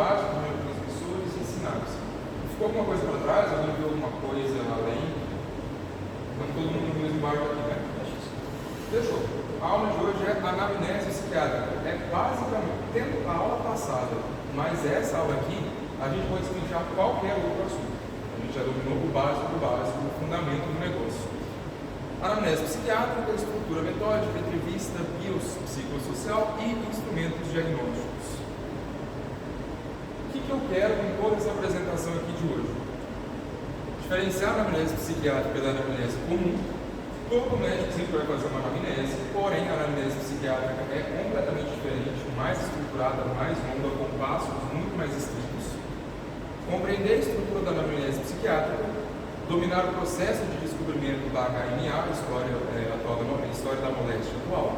básicos de neurotransmissores e sinapse. Ficou alguma coisa para trás? Alguém viu alguma coisa além? Quando todo mundo no mesmo barco aqui, né? Fechou. A aula de hoje é anamnese psiquiátrica. É basicamente, tendo a aula passada, mas essa aula aqui, a gente pode explicar qualquer outro assunto. A gente já dominou o básico, o fundamento do negócio. Anamnese psiquiátrica, estrutura metódica, entrevista, biopsicossocial e instrumentos diagnósticos. O que eu quero com toda essa apresentação aqui de hoje? Diferenciar a anamnese psiquiátrica da anamnese comum. Todo médico sempre vai fazer uma anamnese, porém a anamnese psiquiátrica é completamente diferente, mais estruturada, mais longa, com passos muito mais estritos. Compreender a estrutura da anamnese psiquiátrica, dominar o processo de descobrimento da HMA, a história da moléstia atual,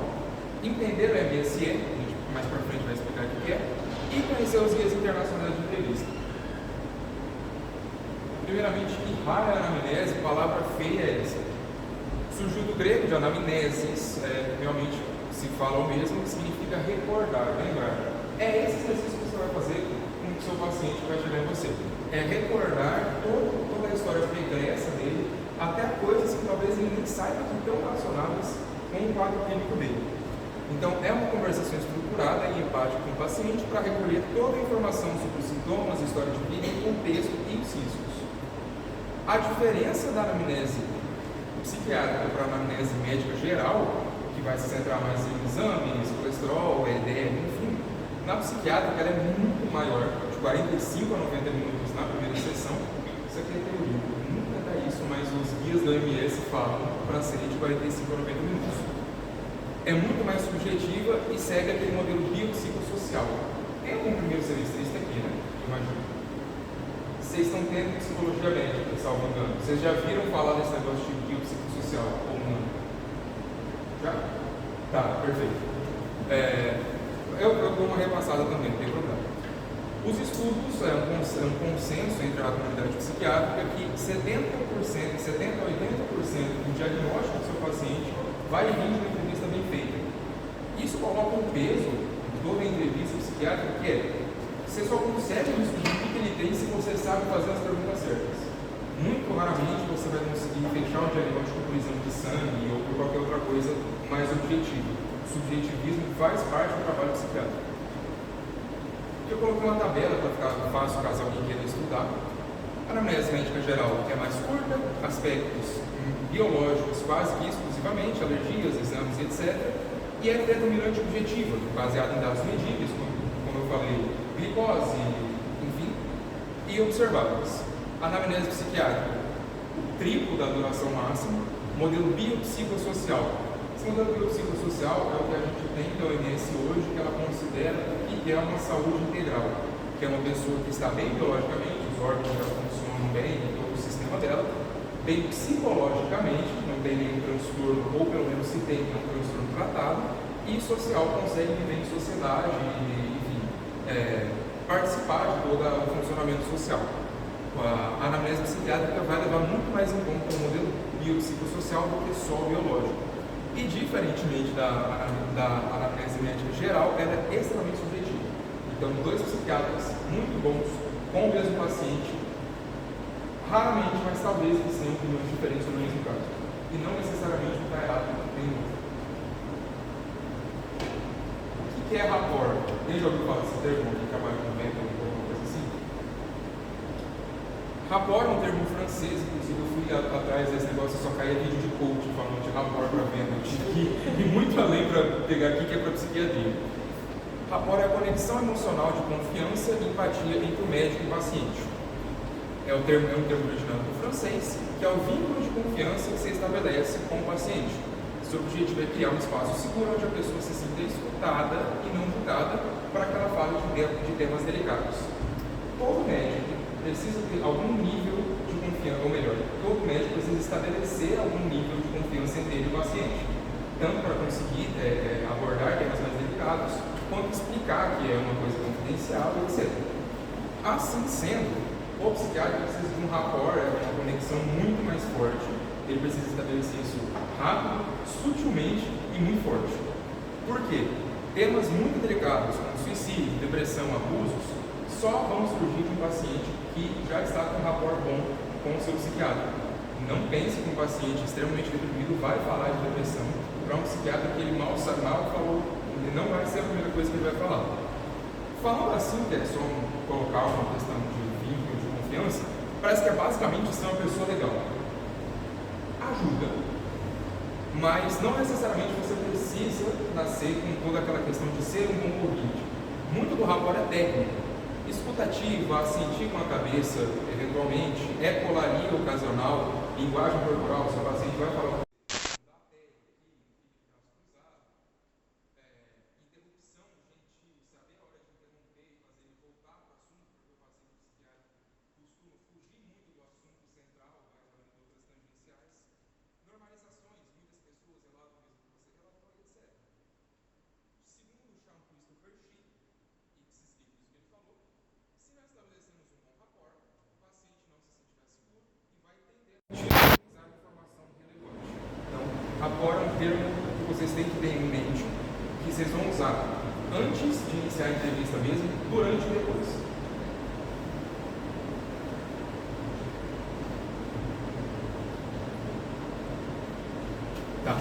entender o MSE, a gente mais para frente vai explicar o que é, e conhecer os guias internacionais de entrevista. Primeiramente, que raio é a anamnese? Palavra feia é essa. Surgiu do grego de anamnesis, realmente se fala o mesmo, que significa recordar, lembrar. É esse exercício que você vai fazer com o seu paciente que vai chegar em você. É recordar toda a história pregressa dele, até coisas que talvez ele nem saiba que estão relacionadas com o quadro clínico dele. Então, é uma conversação estruturada e empática com o paciente para recolher toda a informação sobre os sintomas, história de vida, contexto e incisos. A diferença da anamnese psiquiátrica para a anamnese médica geral, que vai se centrar mais em exames, colesterol, LDL, enfim, na psiquiátrica ela é muito maior, de 45 a 90 minutos na primeira sessão. Isso aqui é teoria, nunca dá isso, mas os guias da OMS falam para ser de 45 a 90 minutos. É muito mais subjetiva e segue aquele modelo biopsicossocial. Tem algum primeiro semestrista aqui, né? Imagino. Vocês estão tendo psicologia médica, salvo engano. Vocês já viram falar desse negócio de biopsicossocial ou não? Já? Tá, perfeito. Eu dou uma repassada também, não tem problema. Os estudos, é um consenso entre a comunidade psiquiátrica que 70% a 80% do diagnóstico do seu paciente vai vir de uma entrevista bem feita. Isso coloca um peso em toda a entrevista psiquiátrica que é: você só consegue descobrir o que ele tem se você sabe fazer as perguntas certas. Muito raramente você vai conseguir fechar um diagnóstico por exame de sangue ou por qualquer outra coisa mais objetiva. O subjetivismo faz parte do trabalho psiquiátrico. Eu coloquei uma tabela para ficar fácil caso alguém queira estudar. A anamnese médica geral é mais curta, aspectos biológicos quase que exclusivamente, alergias, exames, etc. E é predominante objetiva, baseada em dados medíveis, como eu falei, glicose, enfim, e observáveis. Anamnese psiquiátrica, o triplo da duração máxima, modelo biopsicossocial. Esse modelo biopsicossocial é o que a gente tem da OMS hoje, que ela considera que é uma saúde integral, que é uma pessoa que está bem biologicamente, os órgãos já funcionam bem, todo o sistema dela, bem psicologicamente, não tem nenhum transtorno, ou pelo menos se tem um transtorno tratado, e social, consegue viver em sociedade, enfim, participar de todo o funcionamento social. A anamnese psiquiátrica vai levar muito mais em conta o modelo biopsicossocial do que só o biológico. E, diferentemente da anamnese médica geral, ela é extremamente subjetiva. Então, dois psiquiatras muito bons com o mesmo paciente, raramente, mas talvez eles tenham opiniões diferentes sobre o mesmo caso. E não necessariamente um está errado nem o outro. O que é rapport? Quem já ouviu falar desse termo? Quem trabalha com vento ou alguma coisa assim? Rapport é um termo francês, inclusive eu fui atrás desse negócio, só caía vídeo de coach falando de rapport para venda. Eu tive que ir muito além para pegar aqui, que é para psiquiatria. Rapport é a conexão emocional de confiança e empatia entre o médico e o paciente. É um termo originado do francês, que é o vínculo de confiança que você estabelece com o paciente. Seu objetivo é criar um espaço seguro onde a pessoa se sinta escutada e não julgada para que ela fale de temas delicados. Todo médico precisa ter algum nível de confiança, ou melhor, todo médico precisa estabelecer algum nível de confiança entre ele e o paciente, tanto para conseguir abordar temas mais delicados, quanto explicar que é uma coisa confidencial, etc. Assim sendo, o psiquiatra precisa de um rapport, uma conexão muito mais forte. Ele precisa estabelecer isso rápido, sutilmente e muito forte. Por quê? Temas muito delicados, como suicídio, depressão, abusos, só vão surgir de um paciente que já está com um rapport bom com o seu psiquiatra. Não pense que um paciente extremamente deprimido vai falar de depressão para um psiquiatra que ele mal falou, ele não vai ser a primeira coisa que ele vai falar. Falando assim, que é só colocar uma questão de vínculo, de confiança, parece que é basicamente ser uma pessoa legal. Ajuda, mas não necessariamente você precisa nascer com toda aquela questão de ser um bom ouvinte. Muito do rapport é técnico, escutativa, sentir com a cabeça, eventualmente, ecolalia ocasional, linguagem corporal, seu paciente vai falar rapport é um termo que vocês têm que ter em mente, que vocês vão usar antes de iniciar a entrevista mesmo, durante e depois. Tá,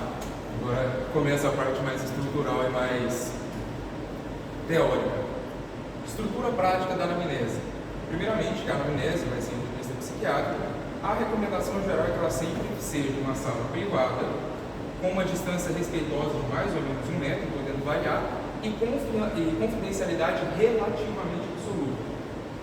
agora começa a parte mais estrutural e mais teórica. Estrutura prática da anamnese. Primeiramente, que a anamnese vai ser em entrevista psiquiátrica. A recomendação geral é que ela sempre seja uma sala privada, com uma distância respeitosa de mais ou menos 1 metro, podendo variar, e confidencialidade relativamente absoluta.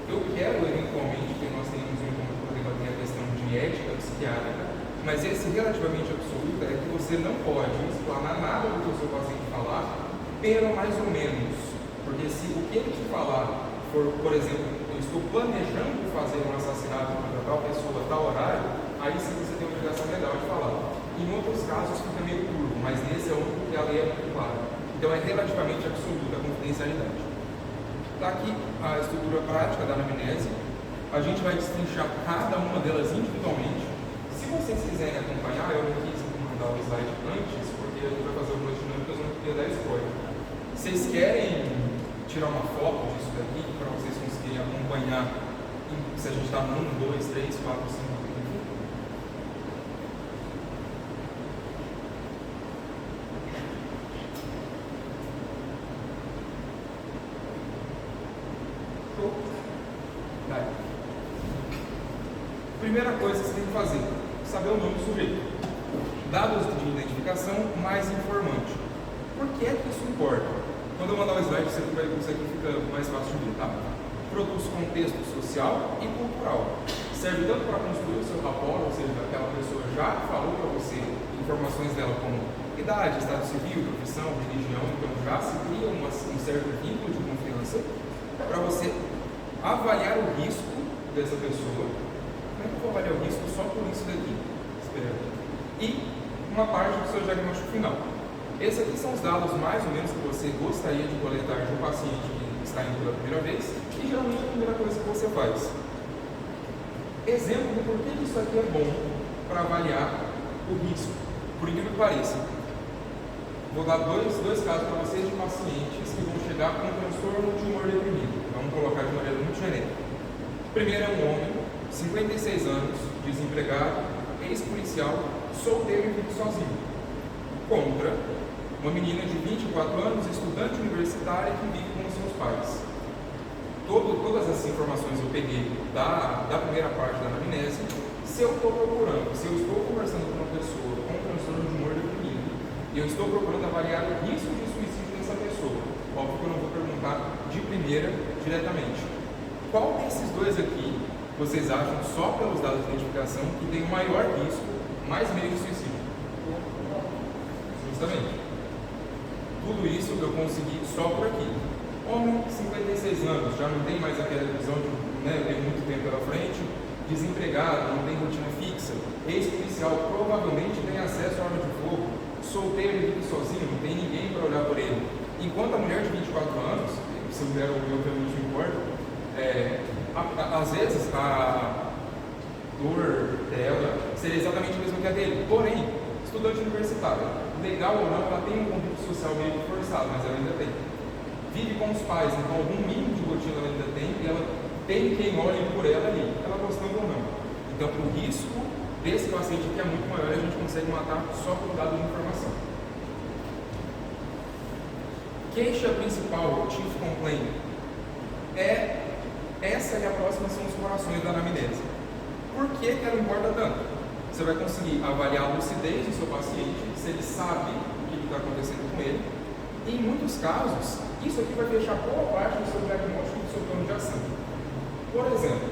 Eu quero, eventualmente, que nós tenhamos um encontro para debater a questão de ética psiquiátrica, mas esse relativamente absoluto é que você não pode explanar nada do que o seu paciente falar, pelo mais ou menos. Porque se o que ele te falar for, por exemplo, eu estou planejando fazer um assassinato contra tal pessoa, tal horário, aí sim você tem a obrigação legal de falar. Em outros casos fica meio turvo, mas nesse é o único que a lei é muito clara. Então é relativamente absoluta a confidencialidade. Está aqui a estrutura prática da anamnese. A gente vai destrinchar cada uma delas individualmente. Se vocês quiserem acompanhar, eu não quis mandar o slide antes, porque a gente vai fazer algumas dinâmicas, eu não queria dar spoiler. Vocês querem tirar uma foto disso daqui, para vocês conseguirem acompanhar se a gente está no 1, 2, 3, 4, 5, primeira coisa que você tem que fazer, saber o nome do sujeito. Dados de identificação mais informante. Por que é que isso importa? Quando eu mandar o slide, você aqui fica mais fácil de ver, tá? Produz contexto social e cultural. Serve tanto para construir o seu rapport, ou seja, aquela pessoa já falou para você informações dela como idade, estado civil, profissão, religião, então já se cria um certo vínculo de confiança para você avaliar o risco dessa pessoa. Como é que eu vou avaliar o risco só por isso daqui? E uma parte do seu diagnóstico final. Esses aqui são os dados mais ou menos que você gostaria de coletar de um paciente que está indo pela primeira vez e geralmente é a primeira coisa que você faz. Exemplo de por que isso aqui é bom para avaliar o risco. Por incrível que pareça, vou dar dois casos para vocês de pacientes que vão chegar com um transtorno de humor deprimido. Vamos colocar de maneira muito genérica. Primeiro é um homem, 56 anos, desempregado, ex-policial, solteiro e vive sozinho. Contra uma menina de 24 anos, estudante universitária que vive com os seus pais. Todas essas informações eu peguei da primeira parte da anamnese. Se eu estou procurando, se eu estou conversando com uma pessoa com um transtorno de humor deprimido, e eu estou procurando avaliar o risco de suicídio dessa pessoa, óbvio que eu não vou perguntar de primeira diretamente. Qual desses dois aqui vocês acham, só pelos dados de identificação, que tem o maior risco, mais meio de suicídio? Justamente. Tudo isso eu consegui só por aqui. Homem, 56 anos, já não tem mais aquela visão de, eu tenho muito tempo pela frente, desempregado, não tem rotina fixa, ex-policial, provavelmente tem acesso à arma de fogo, solteiro e vive sozinho, não tem ninguém para olhar por ele. Enquanto a mulher de 24 anos, se a mulher obviamente não importa, às vezes a dor dela seria exatamente a mesma que a dele. Porém, estudante universitário, legal ou não, ela tem um convívio social meio forçado, mas ela ainda tem. Vive com os pais, então algum mínimo de rotina ela ainda tem, e ela tem quem olhe por ela ali, ela gostando ou não. Então, o risco desse paciente aqui é muito maior e a gente consegue matar só com dado de informação. Queixa principal, chief complaint, essa e a próxima são os corações da anamnese. Por que ela importa tanto? Você vai conseguir avaliar a lucidez do seu paciente, se ele sabe o que está acontecendo com ele. E em muitos casos, isso aqui vai fechar boa parte do seu diagnóstico e do seu plano de ação. Por exemplo,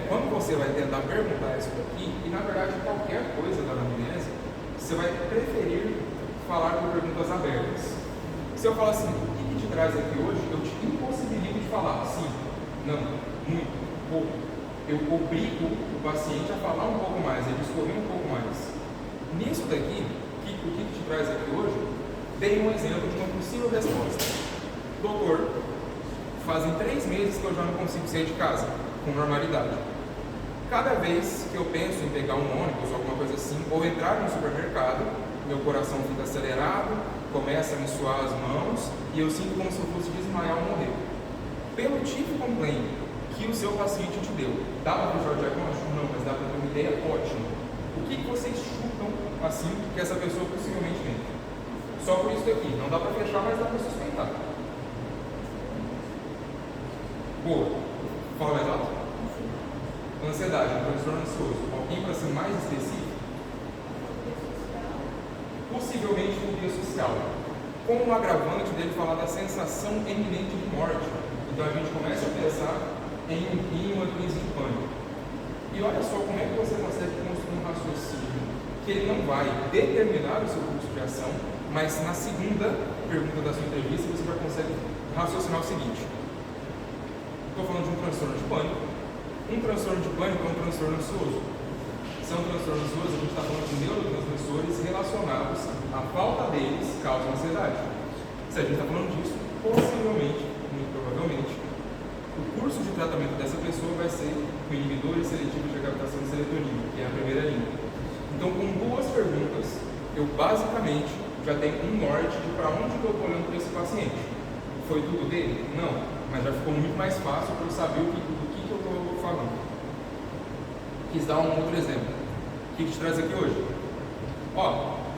quando você vai tentar perguntar isso aqui, e na verdade qualquer coisa da anamnese, você vai preferir falar por perguntas abertas. Se eu falar assim, o que te traz aqui hoje, eu te impossibilito de falar sim, não, muito, pouco. Eu obrigo o paciente a falar um pouco mais, a discorrer um pouco mais. Nisso daqui, o que te traz aqui hoje, dei um exemplo de uma possível resposta. Doutor, fazem 3 meses que eu já não consigo sair de casa, com normalidade. Cada vez que eu penso em pegar um ônibus ou alguma coisa assim, ou entrar no supermercado, meu coração fica acelerado, começa a me suar as mãos e eu sinto como se eu fosse desmaiar ou morrer. Pelo chief complaint que o seu paciente te deu, dá para fechar o diagnóstico? Não, mas dá para ter uma ideia ótima. O que vocês chutam assim que essa pessoa possivelmente tem? Só por isso daqui, não dá para fechar, mas dá para suspeitar. Boa. Fala mais alto. Ansiedade, um transtorno ansioso. Alguém para ser mais específico? Possivelmente fobia social. Com um agravante dele falar da sensação iminente de morte. Então a gente começa a pensar em uma crise de pânico. E olha só como é que você consegue construir um raciocínio que ele não vai determinar o seu curso de ação, mas na segunda pergunta da sua entrevista você já consegue raciocinar o seguinte: estou falando de um transtorno de pânico. Um transtorno de pânico é um transtorno ansioso. Se é um transtorno ansioso, a gente está falando de neurotransmissores relacionados à falta deles causa ansiedade. Se a gente está falando disso, possivelmente, muito provavelmente, o curso de tratamento dessa pessoa vai ser com inibidores seletivos de captação de serotonina, que é a primeira linha. Então, com 2 perguntas, eu basicamente já tenho um norte de para onde eu estou olhando para esse paciente. Foi tudo dele? Não, mas já ficou muito mais fácil para eu saber do que eu estou falando. Quis dar um outro exemplo. O que te traz aqui hoje?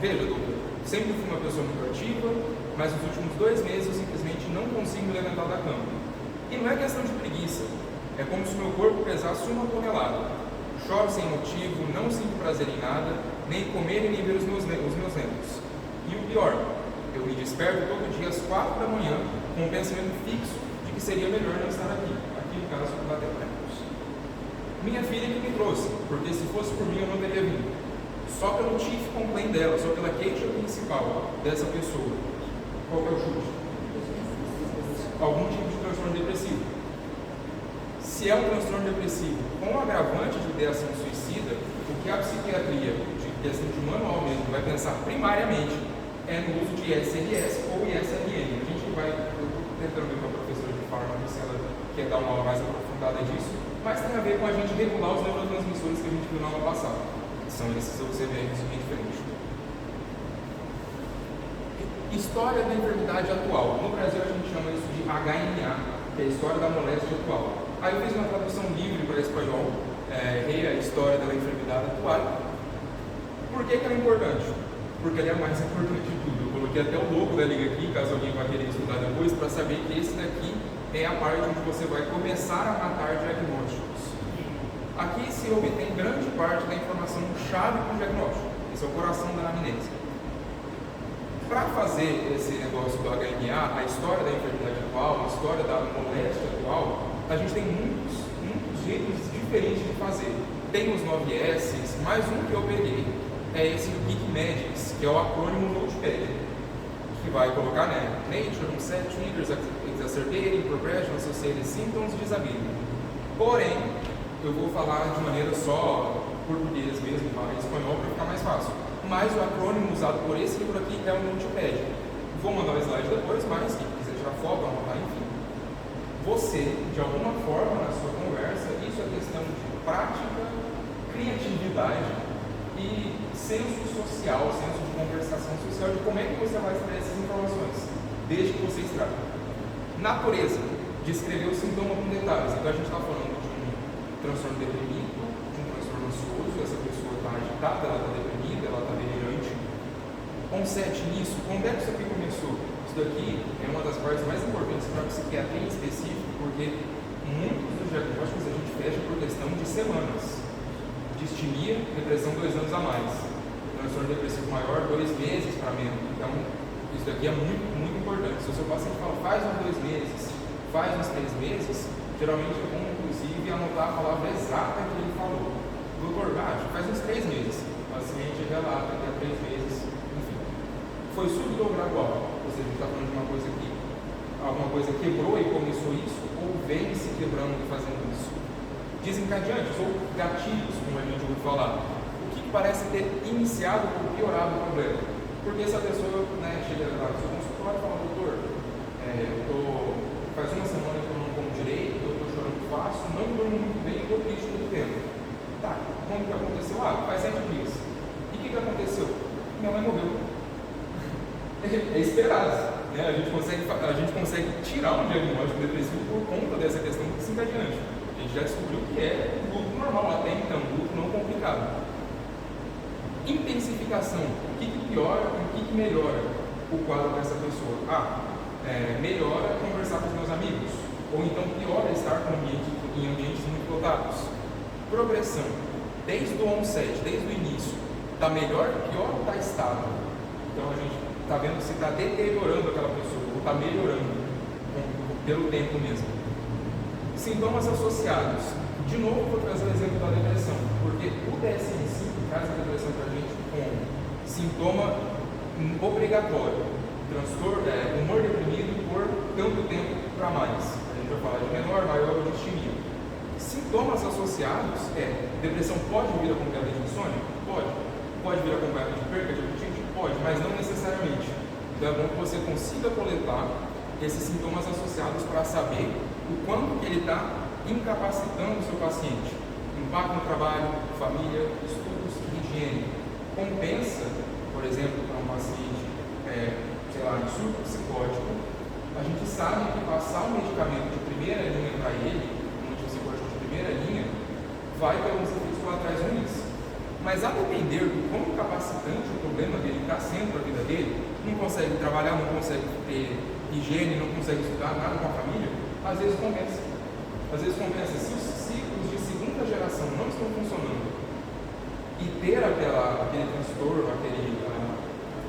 Veja, doutor, sempre fui uma pessoa muito ativa, mas nos últimos 2 meses eu simplesmente não consigo me levantar da cama. E não é questão de preguiça, é como se o meu corpo pesasse 1 tonelada. Choro sem motivo, não sinto prazer em nada, nem comer nem ver os meus netos. E o pior, eu me desperto todo dia às 4 da manhã com um pensamento fixo de que seria melhor não estar aqui no caso do Laterecos. Minha filha que me trouxe, porque se fosse por mim eu não teria vindo. Só pelo chief complaint dela, só pela queixa principal dessa pessoa. Qual que é o chute? Algum tipo de transtorno depressivo. Se é um transtorno depressivo com agravante de ideação suicida, o que a psiquiatria, de questão de manual mesmo, vai pensar primariamente é no uso de SRS ou ISRN. A gente vai, eu estou tentando ver com a professora de fármaco se ela quer dar uma aula mais aprofundada disso, mas tem a ver com a gente regular os neurotransmissores que a gente viu na aula passada. São esses OCVRs bem diferentes. História da enfermidade atual. No Brasil a gente chama isso de HMA, que é a história da moléstia atual. Aí eu fiz uma tradução livre para espanhol, a história da enfermidade atual. Por que ela é importante? Porque ela é a mais importante de tudo. Eu coloquei até o logo da liga aqui, caso alguém vá querer estudar depois, para saber que esse daqui é a parte onde você vai começar a matar diagnósticos. Aqui se obtém grande parte da informação chave para o diagnóstico. Esse é o coração da anamnese. Para fazer esse negócio do HMA, a história da enfermidade atual, a história da moléstia atual, a gente tem muitos jeitos diferentes de fazer. Tem os 9S, mais um que eu peguei é esse do Geekmedics, que é o acrônimo Notepad, que vai colocar, Nature, Onset, Triggers, Exacerbating, Progression, Associated Symptoms, Disability. Porém, eu vou falar de maneira só português mesmo, em espanhol, para ficar mais fácil. Mas o acrônimo usado por esse livro aqui é o Notepad. Vou mandar o slide depois, mas quem quiser tirar foto, anotar, enfim. Você, de alguma forma, na sua conversa, isso é questão de prática, criatividade e senso social, senso de conversação social, de como é que você vai extrair essas informações, desde que você extrai. Natureza. descrever o sintoma com detalhes. Então a gente está falando de um transtorno deprimido, de um transtorno ansioso, essa pessoa está agitada, ela está deprimida, ela está delirante. Consete nisso, quando é que isso aqui começou? Isso daqui é uma das partes mais importantes para a psiquiatria em específico, porque muitos dos diagnósticos a gente fecha por questão de semanas. Distimia, depressão 2 anos a mais. Transtorno depressivo maior, 2 meses para menos. Então, isso daqui é muito, muito importante. Se o seu paciente fala, faz uns 2 meses, faz uns 3 meses, geralmente é bom, inclusive, anotar a palavra exata que ele falou. Doutor, faz uns 3 meses. O paciente relata que há 3 meses, enfim. Foi súbito ou gradual? Ou seja, a gente está falando de uma coisa que alguma coisa quebrou e começou isso, ou vem se quebrando e fazendo isso. Desencadeantes ou gatilhos, como a gente ouviu falar. O que parece ter iniciado ou piorado o problema? Porque essa pessoa chega lá no seu consultório e fala, doutor, faz uma semana que eu não como direito, eu estou chorando fácil, não durmo muito bem, estou triste todo o tempo. Tá, como que aconteceu? Faz 7 dias. E o que aconteceu? Minha mãe morreu. É esperado. A gente consegue tirar um diagnóstico depressivo por conta dessa questão desencadeante. A gente já descobriu que é um luto normal, até então, um luto não complicado. Intensificação. O que piora e o que melhora o quadro dessa pessoa? Melhora conversar com os meus amigos. Ou então piora estar em ambientes muito lotados. Progressão. Desde o onset, desde o início, está melhor, pior ou está estável? Então a gente está vendo se está deteriorando aquela pessoa ou está melhorando pelo tempo mesmo. Sintomas associados. De novo, vou trazer o exemplo da depressão, porque o DSM-5 traz a depressão para a gente com sintoma obrigatório, transtorno, humor deprimido por tanto tempo para mais. A gente vai falar de menor, maior ou distimia. Sintomas associados depressão pode vir acompanhada de insônia? Pode. Pode vir acompanhada de perda de apetite? Pode, mas não necessariamente. Então é bom que você consiga coletar esses sintomas associados para saber o quanto que ele está incapacitando o seu paciente. Impacto no trabalho, família, estudos e higiene. Compensa, por exemplo, para um paciente, em surto psicótico, a gente sabe que passar um medicamento de primeira linha para ele, um antipsicótico de primeira linha, vai ter alguns efeitos colaterais ruins. Mas a depender do quão incapacitante o problema dele está sendo para a vida dele, não consegue trabalhar, não consegue ter higiene, não consegue estudar nada com a família, às vezes compensa. Às vezes compensa. Se os ciclos de segunda geração não estão funcionando e ter aquele transtorno, aquele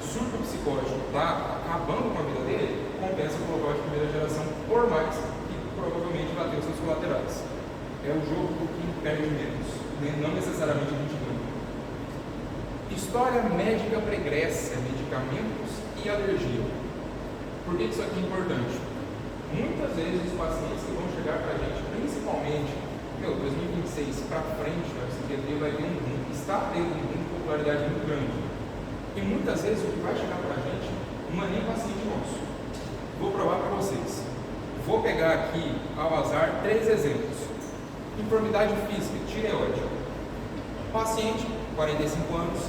surto psicótico está acabando com a vida dele, compensa colocar de primeira geração, por mais que provavelmente vai ter os seus colaterais. É o jogo do que perde menos, não necessariamente a gente ganha. História médica pregressa, medicamentos e alergia. Por que isso aqui é importante? Muitas vezes os pacientes que vão chegar para a gente, principalmente, 2026 para frente, a psiquiatria vai ter está tendo uma popularidade muito grande. E muitas vezes o que vai chegar para a gente não é nem paciente nosso. Vou provar para vocês. Vou pegar aqui, ao azar, 3 exemplos. Enfermidade física, tireoide. Paciente, 45 anos,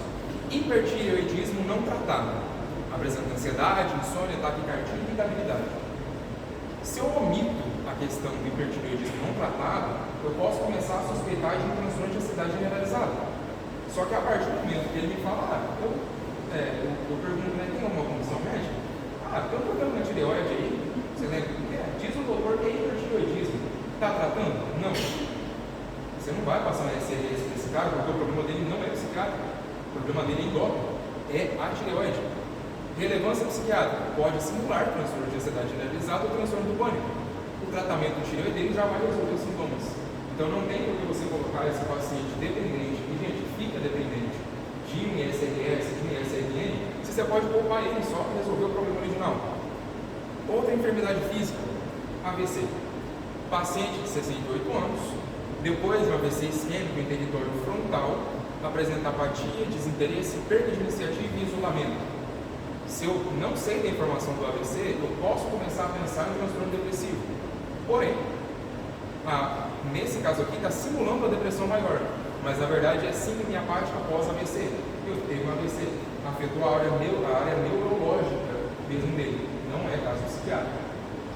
hipertireoidismo não tratado. Apresenta ansiedade, insônia, taquicardia e irritabilidade. Se eu omito a questão do hipertireoidismo não tratado, eu posso começar a suspeitar de um transtorno de ansiedade generalizada. Só que a partir do momento que ele me fala, eu pergunto, tem alguma condição médica? Tem um problema na tireoide aí, você lembra o que é? Diz o doutor que é hipertireoidismo. Está tratando? Não. Você não vai passar uma SRS para esse cara, porque o problema dele não é psiquiátrico. O problema dele é endócrino, é a tireoide. Relevância psiquiátrica, pode simular transtorno de ansiedade generalizada ou transtorno do pânico. O tratamento do tireoide dele já vai resolver os sintomas. Então não tem por que você colocar esse paciente dependente, e gente, fica dependente de um ISRS, de um ISRN, se você pode poupar ele só para resolver o problema original. Outra enfermidade física, AVC. Paciente de 68 anos, depois de um AVC isquêmico em território frontal, apresenta apatia, desinteresse, perda de iniciativa e isolamento. Se eu não sei da informação do AVC, eu posso começar a pensar em transtorno depressivo. Porém, nesse caso aqui está simulando a depressão maior, mas na verdade é síndrome apática pós-AVC. Eu teve um AVC, afetou a área neurológica mesmo dele, não é caso psiquiátrico.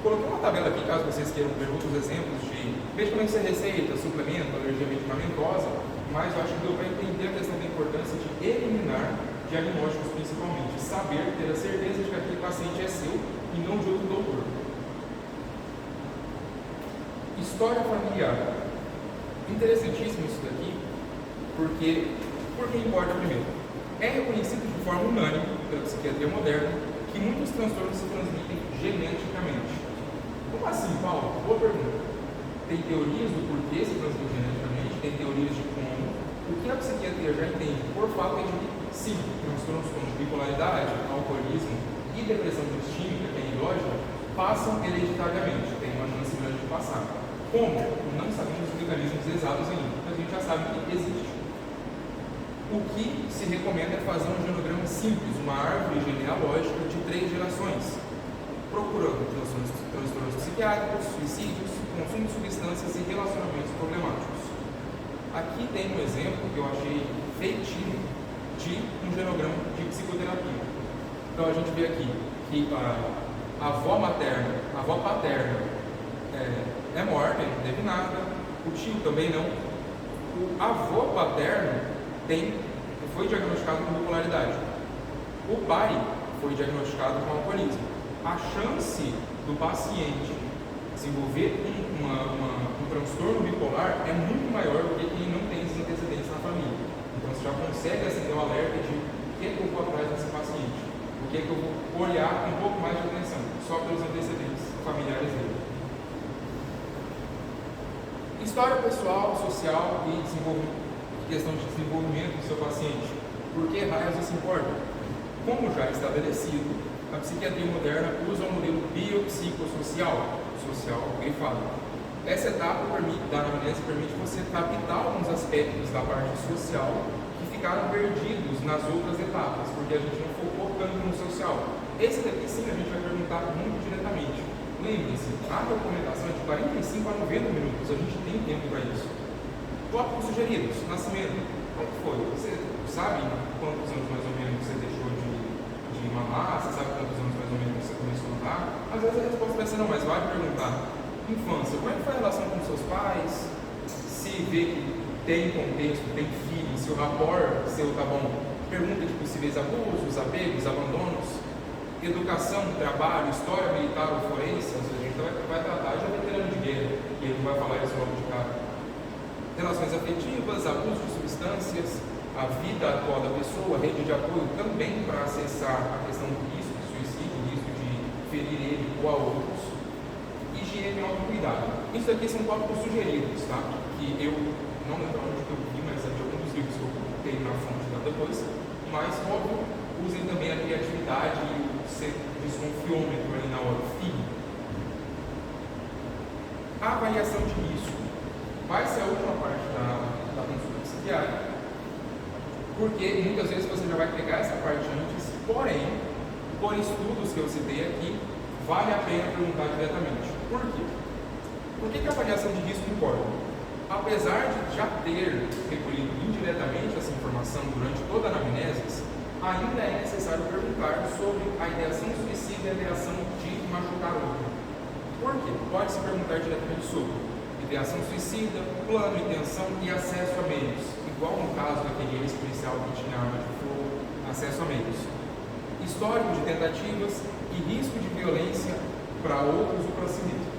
Coloquei uma tabela aqui, caso vocês queiram ver outros exemplos de medicamentos sem receita, suplemento, alergia medicamentosa, mas eu acho que deu para entender a questão da importância de eliminar diagnósticos principalmente, saber, ter a certeza de que aquele paciente é seu e não de outro doutor. História familiar. Interessantíssimo isso daqui, porque importa primeiro. É reconhecido de forma unânime pela psiquiatria moderna que muitos transtornos se transmitem geneticamente. Como assim, Paulo? Boa pergunta. Tem teorias do porquê se transmite geneticamente, tem teorias de como. O que a psiquiatria já entende por fato é de que, sim, transtornos como bipolaridade, alcoolismo e depressão distímica, que é endógena, passam hereditariamente, tem uma chance grande de passar. Como? Não sabemos os mecanismos exatos ainda, mas a gente já sabe que existe. O que se recomenda é fazer um genograma simples, uma árvore genealógica de 3 gerações, procurando transtornos psiquiátricos, suicídios, consumo de substâncias e relacionamentos problemáticos. Aqui tem um exemplo que eu achei feitinho de um genograma de psicoterapia. Então a gente vê aqui que a avó paterna é morta, não teve nada, o tio também não. O avô paterno foi diagnosticado com bipolaridade. O pai foi diagnosticado com alcoolismo. A chance do paciente desenvolver um transtorno bipolar é muito maior do que quem não tem esses antecedentes na família. Então você já consegue acender o alerta de o que é que eu vou atrás desse paciente, o que é que eu vou olhar com um pouco mais de atenção, só pelos antecedentes familiares dele. História pessoal, social e questão de desenvolvimento do seu paciente. Por que raios isso importa? Como já estabelecido, a psiquiatria moderna usa o modelo biopsicossocial, social grifado. Essa etapa da anamnese permite você captar alguns aspectos da parte social que ficaram perdidos nas outras etapas, porque a gente não focou tanto no social. Esse daqui sim a gente vai perguntar muito diretamente. Lembre-se, a recomendação é de 45 a 90 minutos, a gente tem tempo para isso. Tópicos sugeridos, nascimento. Como foi? Você sabe quantos anos mais ou menos você deixou de mamar? Você sabe quantos anos mais ou menos você começou a andar? Às vezes a resposta vai ser não, mas vai perguntar. Infância, como é que foi a relação com seus pais? Se vê que tem contexto, tem filho, se o rapport seu tá bom. Pergunta de possíveis abusos, apegos, abandonos. Educação, trabalho, história militar ou forense. Ou seja, a gente vai tratar de veterano de guerra, e ele não vai falar isso logo de cara. Relações afetivas, abuso de substâncias, a vida atual da pessoa, rede de apoio também para acessar a questão do risco de suicídio, o risco de ferir ele ou a outros, higiene e autocuidado. Isso aqui são tópicos sugeridos, tá? Que eu não lembro onde que eu vi, mas é de alguns dos livros que eu tenho na fonte da depois, mas óbvio, usem também a criatividade e o desconfiômetro ali na hora, filho. A avaliação de risco vai ser a última parte da consulta psiquiátrica, porque muitas vezes você já vai pegar essa parte antes, porém, por estudos que eu citei aqui, vale a pena perguntar diretamente. Por quê? Por que a avaliação de risco importa? Apesar de já ter recolhido indiretamente essa informação durante toda a anamnese, ainda é necessário perguntar sobre a ideação suicida e a ideação de machucar outro. Por quê? Pode-se perguntar diretamente sobre ideação suicida, plano, intenção e acesso a meios, igual no caso daquele ex-policial que tinha arma de fogo, acesso a meios. Histórico de tentativas e risco de violência para outros ou para si mesmo.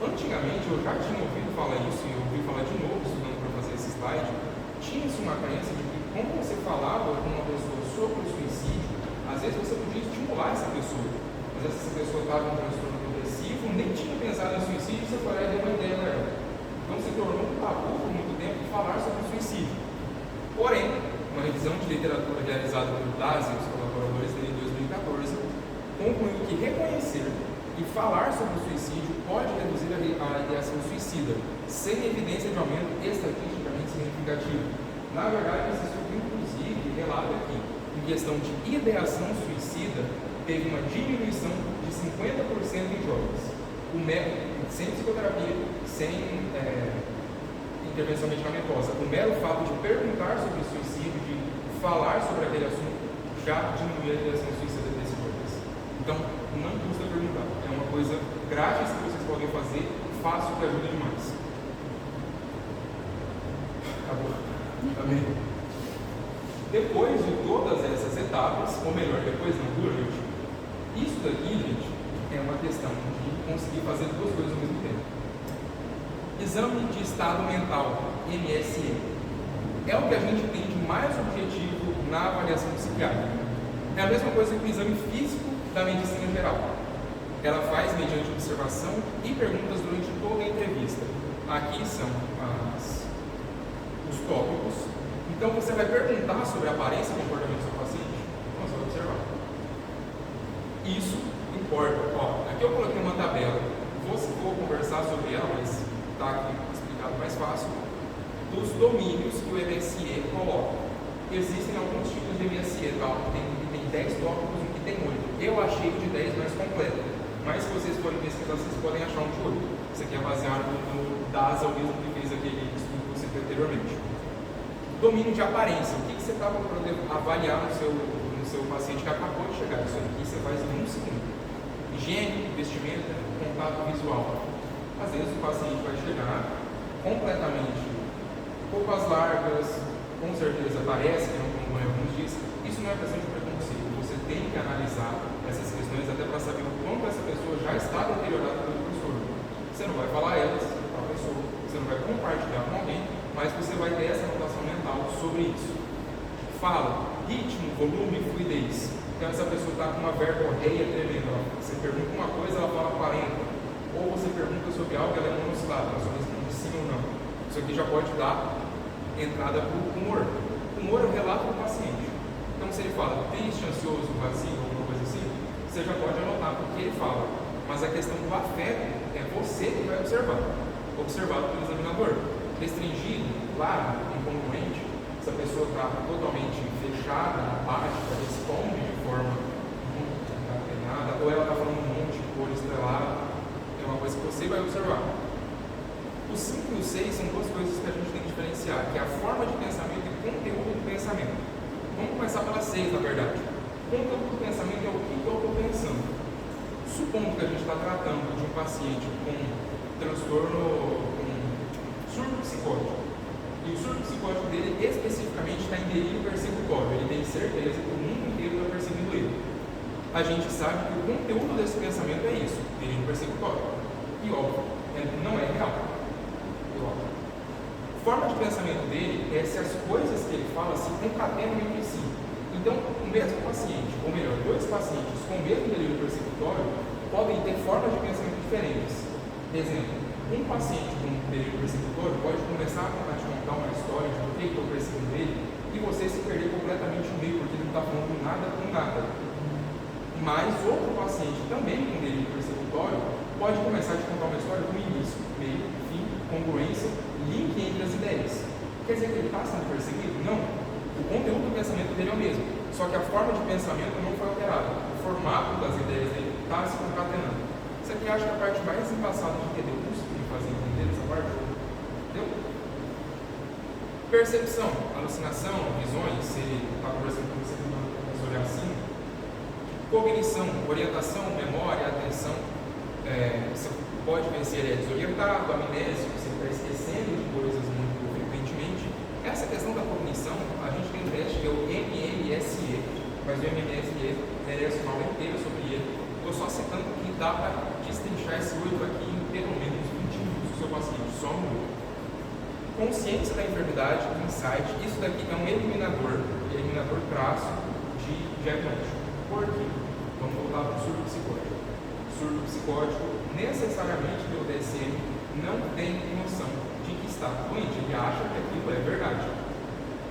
Antigamente, eu já tinha ouvido falar isso e eu ouvi falar de novo estudando para fazer esse slide, tinha-se uma crença de que como você falava com uma pessoa sobre o suicídio, às vezes você podia estimular essa pessoa. Às vezes essa pessoa estava com um transtorno depressivo, nem tinha pensado em suicídio, você foi lá e deu uma ideia para ela. Então se tornou um tabu por muito tempo falar sobre o suicídio. Porém, uma revisão de literatura realizada pelo Dazzi e os colaboradores dele em 2014 concluiu que reconhecer e falar sobre o suicídio pode reduzir a ideação suicida, sem evidência de aumento estatisticamente significativo. Na verdade, esse estudo, inclusive, relata que, em questão de ideação suicida, teve uma diminuição de 50% em jovens. O método, sem psicoterapia, sem intervenção medicamentosa, o mero fato de perguntar sobre o suicídio, de falar sobre aquele assunto, já diminui a ideação suicida desses jovens. Então, não custa perguntar, é uma coisa grátis que vocês podem fazer, fácil que ajuda demais. Acabou. Amém. Depois de todas essas etapas, ou melhor, depois não, durante, isso daqui, gente, é uma questão de conseguir fazer duas coisas ao mesmo tempo. Exame de estado mental, MSE, é o que a gente tem de mais objetivo na avaliação psiquiátrica. É a mesma coisa que o exame físico da medicina geral. Ela faz mediante observação e perguntas durante toda a entrevista. Aqui são os tópicos. Então você vai perguntar sobre a aparência e comportamento do seu paciente. Então você vai observar. Isso importa. Ó, aqui eu coloquei uma tabela. Vou conversar sobre ela, mas está aqui explicado mais fácil. Dos domínios que o MSE coloca. Existem alguns tipos de MSE, tá? Tem 10 tópicos, um que tem 8. Eu achei o de 10 mais completo. Mas se vocês forem pesquisar, vocês podem achar um de 8. Isso aqui é baseado no DASA, o mesmo que fez aquele estudo que você viu anteriormente. Domínio de aparência. O que você está podendo avaliar no seu paciente que acabou de chegar? Isso aqui você faz em 1 segundo. Higiene, vestimenta, contato visual. Às vezes o paciente vai chegar completamente roupas largas, com certeza parece que não como alguns dias. Isso não é questão de preconceito. Você tem que analisar essas questões até para saber o quanto essa pessoa já está deteriorada pelo professor. Você não vai falar elas para a pessoa, você não vai compartilhar com alguém, mas você vai ter essa anotação mental sobre isso. Fala, ritmo, volume e fluidez. Então essa pessoa está com uma verborreia tremenda. Você pergunta uma coisa, ela fala 40. Ou você pergunta sobre algo, ela é monossilábica, ela só responde sim ou não. Isso aqui já pode dar entrada para o humor. O humor é o relato do paciente. Então se ele fala triste, ansioso, vazio, alguma coisa assim, você já pode anotar porque ele fala. Mas a questão do afeto é você que vai observar. Observado pelo examinador. Restringido, claro, incongruente, se a pessoa está totalmente fechada, apática, responde de forma nada, ou ela está falando um monte de cor estrelada, é uma coisa que você vai observar. O 5 e o 6 são duas coisas que a gente tem que diferenciar, que é a forma de pensamento e conteúdo do pensamento. Vamos começar pela 6, na verdade. Conteúdo do pensamento é o que eu estou pensando. Supondo que a gente está tratando de um paciente com transtorno, surto psicótico. E o surto psicótico dele especificamente está em delírio persecutório. Ele tem certeza que o mundo inteiro está perseguindo ele. A gente sabe que o conteúdo desse pensamento é isso, delírio persecutório. E óbvio, não é real. A forma de pensamento dele é se as coisas que ele fala se concatenam entre si. Então, o mesmo paciente, ou melhor, dois pacientes com o mesmo delírio persecutório podem ter formas de pensamento diferentes. Exemplo, um paciente com delírio persecutório pode começar a te contar uma história de por que estou perseguindo ele e você se perder completamente no meio, porque ele não está falando nada com nada. Mas outro paciente também com delírio persecutório pode começar a te contar uma história com início, meio, fim, congruência, link entre as ideias. Quer dizer que ele está sendo perseguido? Não. O conteúdo do pensamento dele é o mesmo, só que a forma de pensamento não foi alterada. O formato das ideias dele está se concatenando. Isso aqui acho que é a parte mais embaçada de entender. Eu consegui fazer entender essa parte? Entendeu? Percepção, alucinação, visões, se ele está conversando com você, começa a olhar assim. Cognição, orientação, memória, atenção. Você pode ver se ele é desorientado, amnésico, se ele está esquecendo de coisas muito frequentemente. Essa questão da cognição, a gente tem um teste que é o MMSE, mas o MMSE merece uma aula inteira sobre ele. Estou só citando que dá para destrinchar esse 8 aqui em pelo menos 20 minutos do seu paciente, só no 8. Consciência da enfermidade, insight, isso daqui é um eliminador traço de diagnóstico. Por quê? Vamos voltar para o surto psicótico. Surto psicótico, necessariamente pelo DSM, não tem noção de que está doente, ele acha que aquilo é verdade.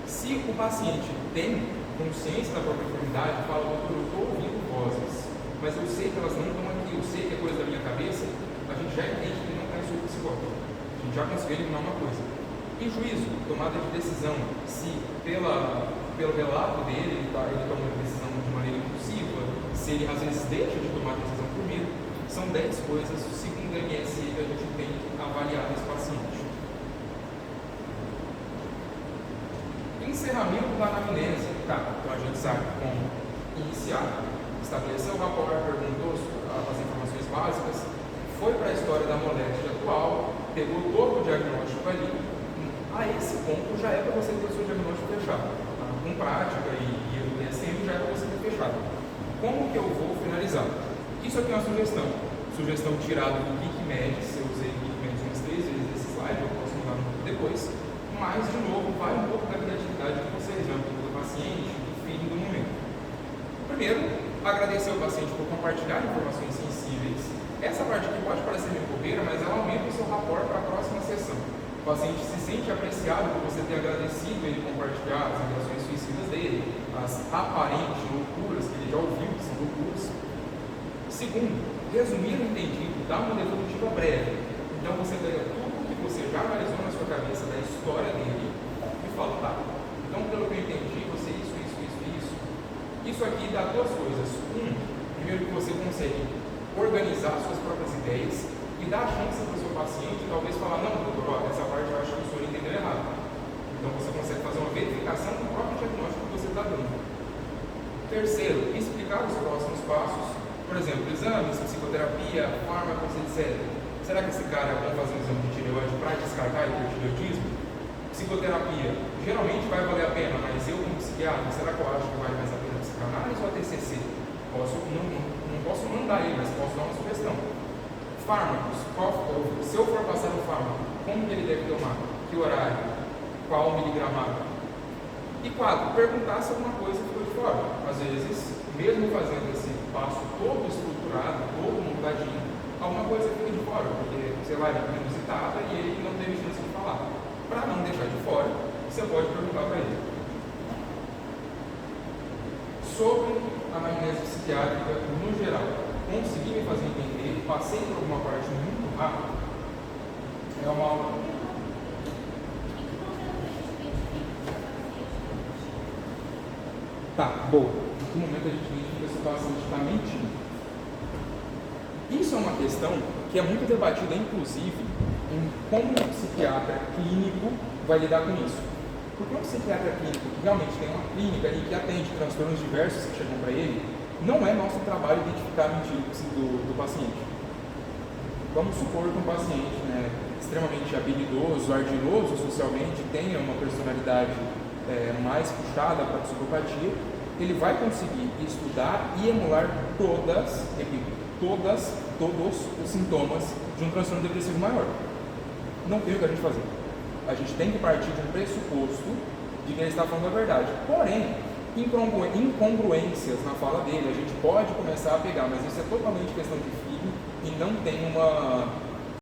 Se o paciente tem consciência da própria enfermidade, fala, doutor, eu estou ouvindo vozes, mas eu sei que elas não estão aqui, eu sei que é coisa da minha cabeça, a gente já entende que ele não está em surto psicótico. A gente já conseguiu eliminar uma coisa. E juízo, tomada de decisão, se pelo relato dele, ele toma uma decisão de maneira impulsiva, se ele às vezes deixa de tomar decisão por medo, são 10 coisas, segundo a MSE, que a gente tem que avaliar nesse paciente. Encerramento da anamnese. Tá, então a gente sabe como iniciar, estabelecer o rapport, perguntou as informações básicas, foi para a história da moléstia atual, pegou todo o diagnóstico ali. A esse ponto já é para você ter o seu diagnóstico fechado. Tá? Com prática e o DSM já é para você ter fechado. Como que eu vou finalizar? Isso aqui é uma sugestão. Sugestão tirada do Geekmedis. Eu usei Geekmedis umas 3 vezes nesse slide, eu posso mudar depois. Mas, de novo, vai um pouco da criatividade de vocês, né? Um pouco do paciente, do feeling do momento. Primeiro, agradecer ao paciente por compartilhar informações sensíveis. Essa parte aqui pode parecer meio bobeira, mas ela aumenta o seu rapport para a próxima sessão. O paciente se sente apreciado por você ter agradecido ele compartilhar as agressões suicidas dele, as aparentes loucuras que ele já ouviu, que são loucuras. Segundo, resumir o entendido, dar uma devolutiva breve. Então você pega tudo que você já analisou na sua cabeça da história dele e fala, tá, então pelo que eu entendi, você isso. Isso aqui dá 2 coisas. Primeiro que você consegue organizar suas próprias ideias e dar a chance para o seu paciente talvez falar, não, doutor, essa parte eu acho que o senhor entendeu errado. Então você consegue fazer uma verificação do próprio diagnóstico que você está dando. Terceiro, explicar os próximos passos. Por exemplo, exames, psicoterapia, fármacos, etc. Será que esse cara é bom fazer um exame de tireoide para descartar hipertireoidismo? Psicoterapia, geralmente vai valer a pena, mas eu como psiquiatra, será que eu acho que vale mais a pena a psicanálise ou a TCC? Não posso mandar ele, mas posso dar uma sugestão. Fármacos, se eu for passar um fármaco, como que ele deve tomar? Que horário? Qual miligramado? E 4, perguntar se alguma coisa ficou de fora. Às vezes, mesmo fazendo esse passo todo estruturado, todo montadinho, alguma coisa fica de fora, porque, sei lá, ele é inusitada e ele não teve chance de falar. Para não deixar de fora, você pode perguntar para ele. Sobre a anamnese psiquiátrica no geral, consegui me fazer entender, passei por alguma parte muito rápido, é uma aula. Tá, boa. Em que momento a gente identifica se o paciente está mentindo? Isso é uma questão que é muito debatida, inclusive, em como um psiquiatra clínico vai lidar com isso. Porque um psiquiatra clínico que realmente tem uma clínica ali que atende transtornos diversos que chegam para ele, não é nosso trabalho identificar a mentira do paciente. Vamos supor que um paciente, né, extremamente habilidoso, ardiloso socialmente, tenha uma personalidade mais puxada para a psicopatia, ele vai conseguir estudar e emular todos os sintomas de um transtorno depressivo maior. Não tem o que a gente fazer. A gente tem que partir de um pressuposto de que ele está falando a verdade. Porém, incongruências na fala dele, a gente pode começar a pegar, mas isso é totalmente questão de feeling e não tem uma